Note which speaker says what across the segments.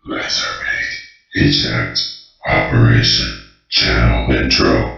Speaker 1: Lasermate. Eject. Operation. Channel intro.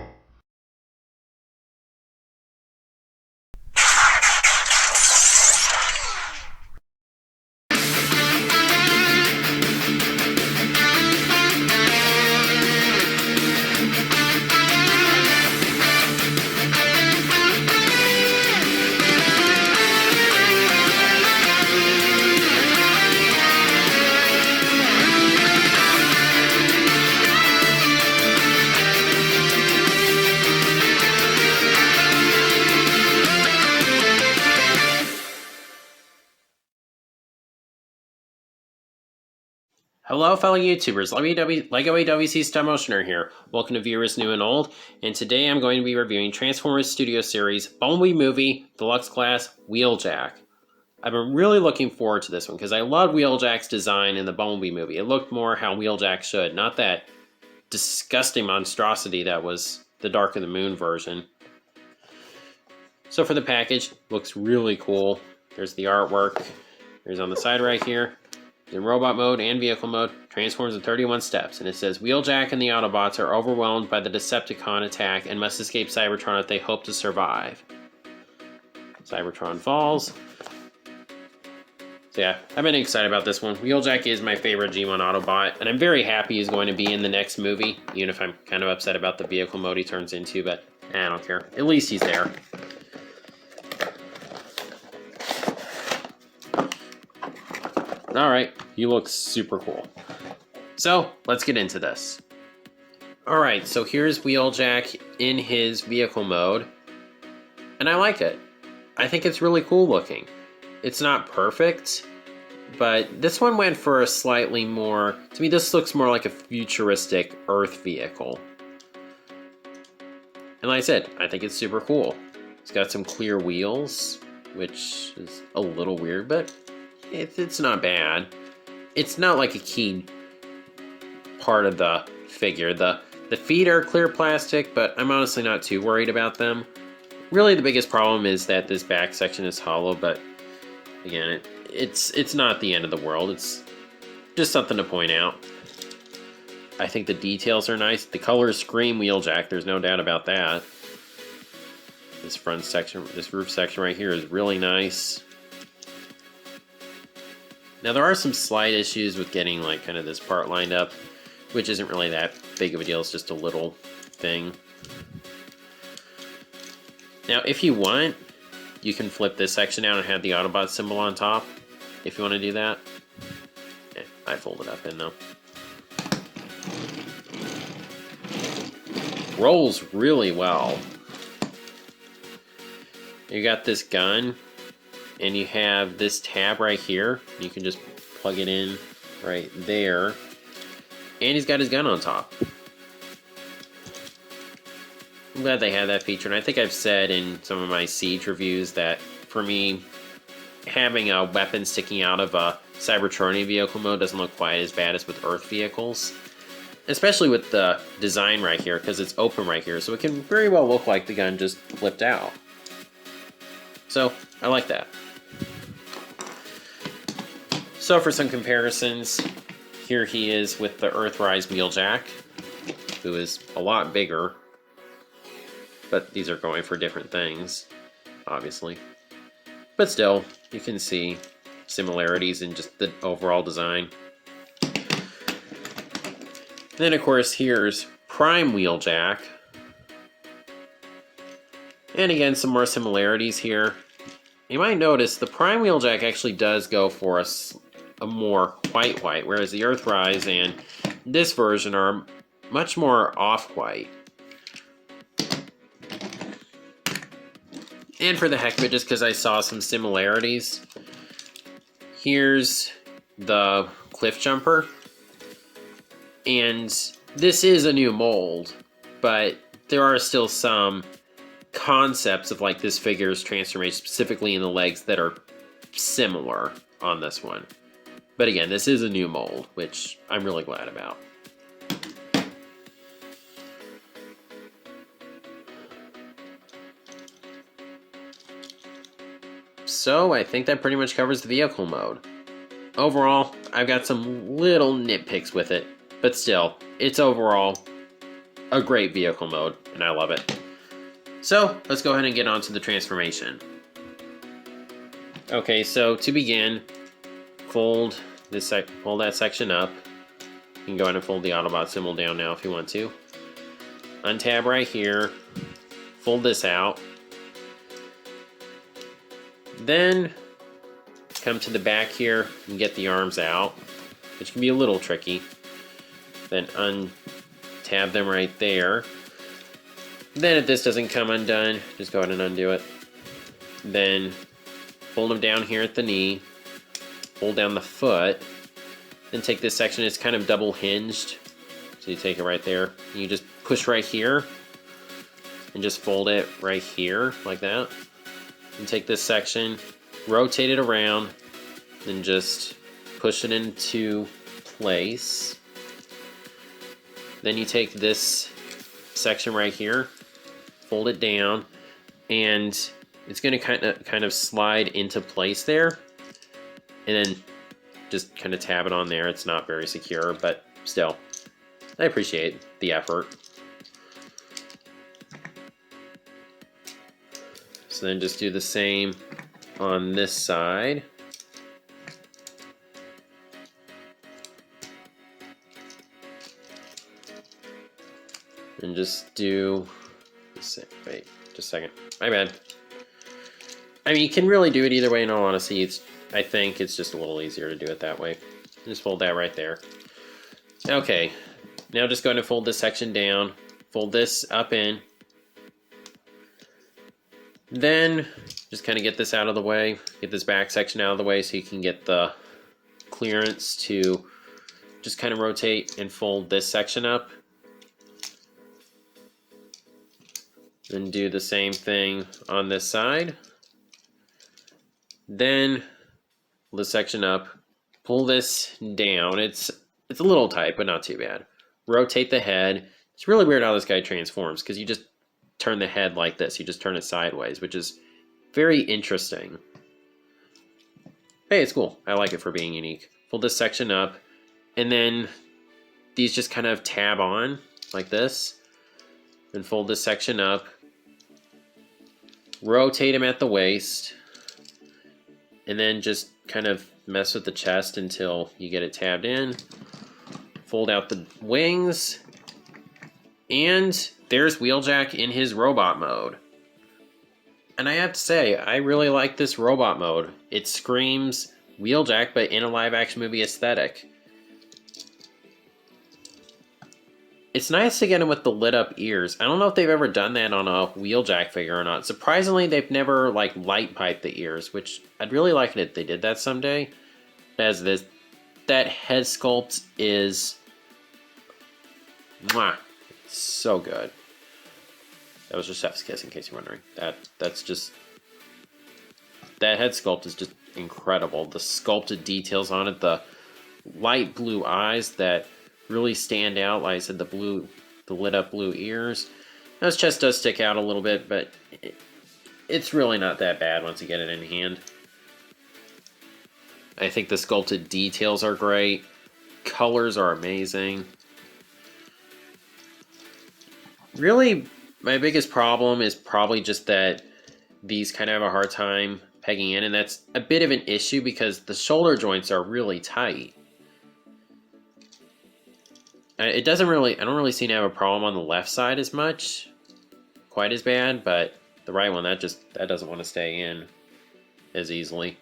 Speaker 2: Hello, fellow YouTubers. LEGO AWC Stop Motioner here. Welcome to viewers new and old. And today I'm going to be reviewing Transformers Studio Series Bumblebee Movie Deluxe Class Wheeljack. I've been really looking forward to this one because I love Wheeljack's design in the Bumblebee movie. It looked more how Wheeljack should, not that disgusting monstrosity that was the Dark of the Moon version. So for the package, looks really cool. There's the artwork. There's on the side right here. In robot mode and vehicle mode, transforms in 31 steps, and it says Wheeljack and the Autobots are overwhelmed by the Decepticon attack and must escape Cybertron if they hope to survive. Cybertron falls. So yeah, I've been excited about this one. Wheeljack is my favorite G1 Autobot, and I'm very happy he's going to be in the next movie, even if I'm kind of upset about the vehicle mode he turns into, but I don't care. At least he's there. Alright, he looks super cool. So, let's get into this. Alright, so here's Wheeljack in his vehicle mode. And I like it. I think it's really cool looking. It's not perfect, but this one went for a slightly more... To me, this looks more like a futuristic Earth vehicle. And like I said, I think it's super cool. It's got some clear wheels, which is a little weird, but it's not bad. It's not like a key part of the figure. The feet are clear plastic, but I'm honestly not too worried about them. Really, the biggest problem is that this back section is hollow, but again, it's not the end of the world. It's just something to point out. I think the details are nice. The colors scream Wheeljack, there's no doubt about that. This front section, this roof section right here is really nice. Now there are some slight issues with getting like kind of this part lined up, which isn't really that big of a deal, it's just a little thing. Now if you want, you can flip this section out and have the Autobot symbol on top, if you want to do that. I fold it up in though. Rolls really well. You got this gun, and you have this tab right here. You can just plug it in right there. And he's got his gun on top. I'm glad they had that feature, and I think I've said in some of my Siege reviews that, for me, having a weapon sticking out of a Cybertronian vehicle mode doesn't look quite as bad as with Earth vehicles. Especially with the design right here, because it's open right here, so it can very well look like the gun just flipped out. So, I like that. So for some comparisons, here he is with the Earthrise Wheeljack, who is a lot bigger, but these are going for different things, obviously. But still, you can see similarities in just the overall design. Then of course here's Prime Wheeljack. And again, some more similarities here. You might notice the Prime Wheeljack actually does go for a more white, whereas the Earthrise and this version are much more off-white. And for the heck of it, just because I saw some similarities, here's the Cliff Jumper. And this is a new mold, but there are still some concepts of like this figure's transformation, specifically in the legs, that are similar on this one. But again, this is a new mold, which I'm really glad about. So I think that pretty much covers the vehicle mode. overall, I've got some little nitpicks with it, but still, it's overall a great vehicle mode, and I love it. So, let's go ahead and get on to the transformation. Okay, so to begin, fold that section up. You can go ahead and fold the Autobot symbol down now if you want to. Untab right here, fold this out. Then come to the back here and get the arms out, which can be a little tricky. Then untab them right there. Then if this doesn't come undone, just go ahead and undo it. Then fold them down here at the knee, fold down the foot, then take this section, it's kind of double hinged. So you take it right there, and you just push right here, and just fold it right here, like that. And take this section, rotate it around, then just push it into place. Then you take this section right here, fold it down, and it's going to kind of slide into place there, and then just kind of tab it on there. It's not very secure, but still, I appreciate the effort. So then just do the same on this side. And just do the same. Wait, just a second. My bad. I mean, you can really do it either way, in all honesty. I think it's just a little easier to do it that way. Just fold that right there. Okay, now just go ahead and fold this section down. Fold this up in. Then just kind of get this out of the way. Get this back section out of the way so you can get the clearance to just kind of rotate and fold this section up. Then do the same thing on this side. Then pull this section up, pull this down. It's a little tight, but not too bad. Rotate the head. It's really weird how this guy transforms, because you just turn the head like this. You just turn it sideways, which is very interesting. Hey, it's cool. I like it for being unique. Pull this section up, and then these just kind of tab on like this. Then fold this section up. Rotate him at the waist. And then just kind of mess with the chest until you get it tabbed in. Fold out the wings. And there's Wheeljack in his robot mode. And I have to say, I really like this robot mode. It screams Wheeljack, but in a live-action movie aesthetic. It's nice to get him with the lit-up ears. I don't know if they've ever done that on a Wheeljack figure or not. Surprisingly, they've never, like, light-piped the ears, which I'd really like it if they did that someday. As this, that head sculpt is... mwah, so good. That was just chef's kiss, in case you're wondering. That's just... that head sculpt is just incredible. The sculpted details on it, the light blue eyes that really stand out. Like I said, the lit up blue ears. Now his chest does stick out a little bit, but it's really not that bad once you get it in hand. I think the sculpted details are great. Colors are amazing. Really, my biggest problem is probably just that these kind of have a hard time pegging in, and that's a bit of an issue because the shoulder joints are really tight. It doesn't really, I don't really seem to have a problem on the left side as much, quite as bad, but the right one, that doesn't want to stay in as easily.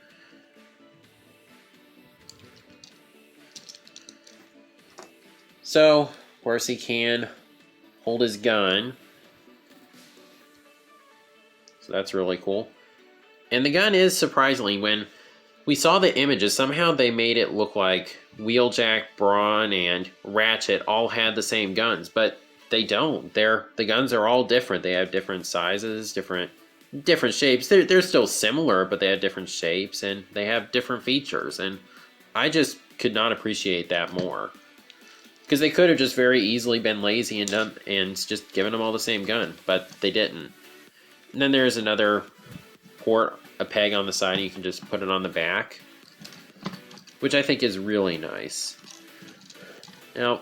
Speaker 2: So, worst he can, hold his gun. So that's really cool. And the gun is surprisingly, when we saw the images, somehow they made it look like Wheeljack, Brawn, and Ratchet all had the same guns, but they don't. The guns are all different. They have different sizes, different shapes. They're still similar, but they have different shapes, and they have different features, and I just could not appreciate that more. Because they could have just very easily been lazy and just given them all the same gun, but they didn't. And then there's another port, a peg on the side, and you can just put it on the back. which I think is really nice. Now,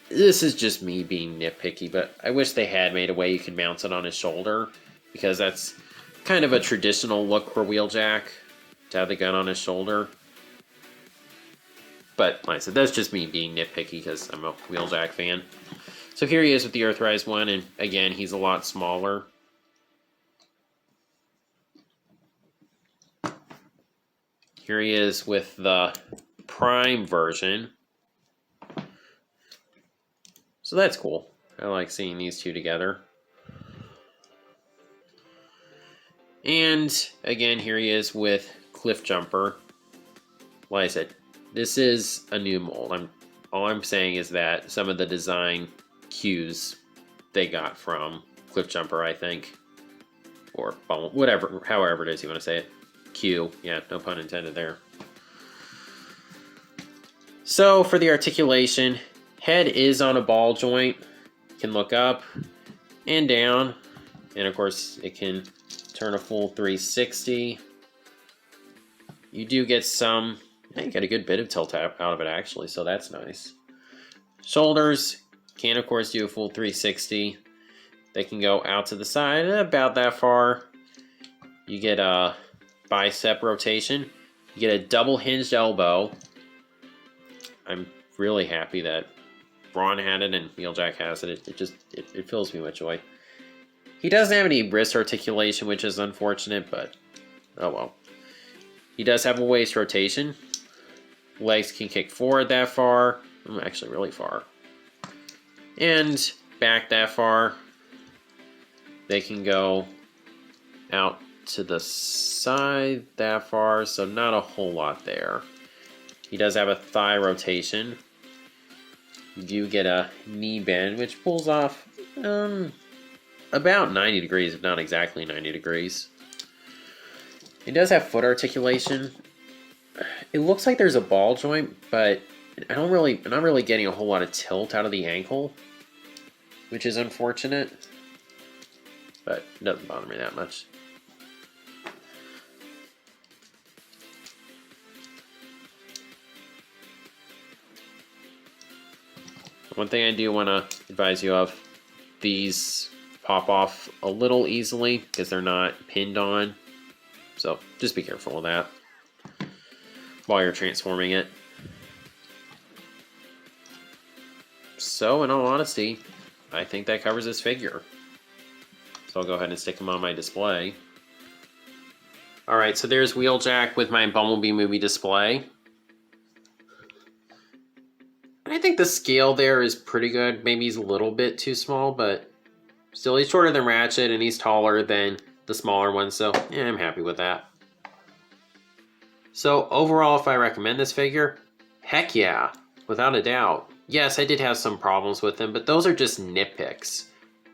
Speaker 2: this is just me being nitpicky, but I wish they had made a way you could mount it on his shoulder, because that's kind of a traditional look for Wheeljack, to have the gun on his shoulder. But like I said, that's just me being nitpicky because I'm a Wheeljack fan. So here he is with the Earthrise one, and again, he's a lot smaller. Here he is with the Prime version. So that's cool. I like seeing these two together. And again, here he is with Cliff Jumper. Like I said, this is a new mold. All I'm saying is that some of the design cues they got from Cliff Jumper, I think. Or whatever, however it is you want to say it. Cue. Yeah, no pun intended there. So for the articulation, head is on a ball joint. Can look up and down. And of course, it can turn a full 360. You do get some, you get a good bit of tilt out of it actually, so that's nice. Shoulders can of course do a full 360. They can go out to the side about that far. You get a bicep rotation. You get a double hinged elbow. I'm really happy that Braun had it and Wheeljack has it. It fills me with joy. He doesn't have any wrist articulation, which is unfortunate, but oh well. He does have a waist rotation. Legs can kick forward that far. Actually, really far. And back that far. They can go out to the side that far, so not a whole lot there. He does have a thigh rotation. You do get a knee bend, which pulls off about 90 degrees, if not exactly 90 degrees. It does have foot articulation. It looks like there's a ball joint, but I'm not really getting a whole lot of tilt out of the ankle, which is unfortunate. But it doesn't bother me that much. One thing I do want to advise you of, these pop off a little easily because they're not pinned on. So just be careful with that while you're transforming it. So in all honesty, I think that covers this figure. So I'll go ahead and stick him on my display. Alright, so there's Wheeljack with my Bumblebee movie display. I think the scale there is pretty good. Maybe he's a little bit too small, but still he's shorter than Ratchet and he's taller than the smaller one, so yeah, I'm happy with that. So overall, if I recommend this figure, heck yeah, without a doubt. Yes, I did have some problems with him, but those are just nitpicks.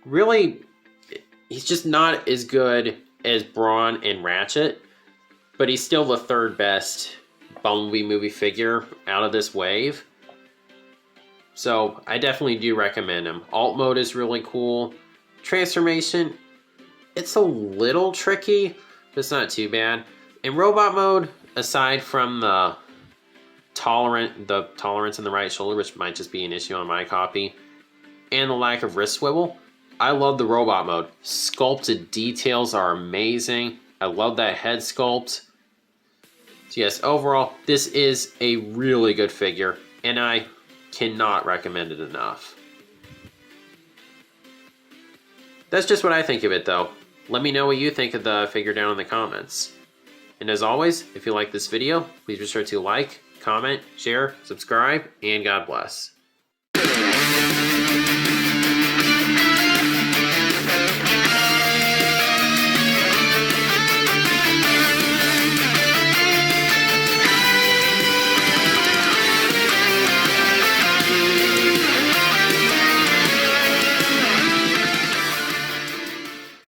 Speaker 2: Really, he's just not as good as Braun and Ratchet, but he's still the third best Bumblebee movie figure out of this wave. So I definitely do recommend him. Alt mode is really cool. Transformation, it's a little tricky, but it's not too bad. In robot mode, aside from the tolerance in the right shoulder, which might just be an issue on my copy, and the lack of wrist swivel, I love the robot mode. Sculpted details are amazing. I love that head sculpt. So yes, overall, this is a really good figure, and I cannot recommend it enough. That's just what I think of it though. Let me know what you think of the figure down in the comments. And as always, if you like this video, please be sure to like, comment, share, subscribe, and God bless.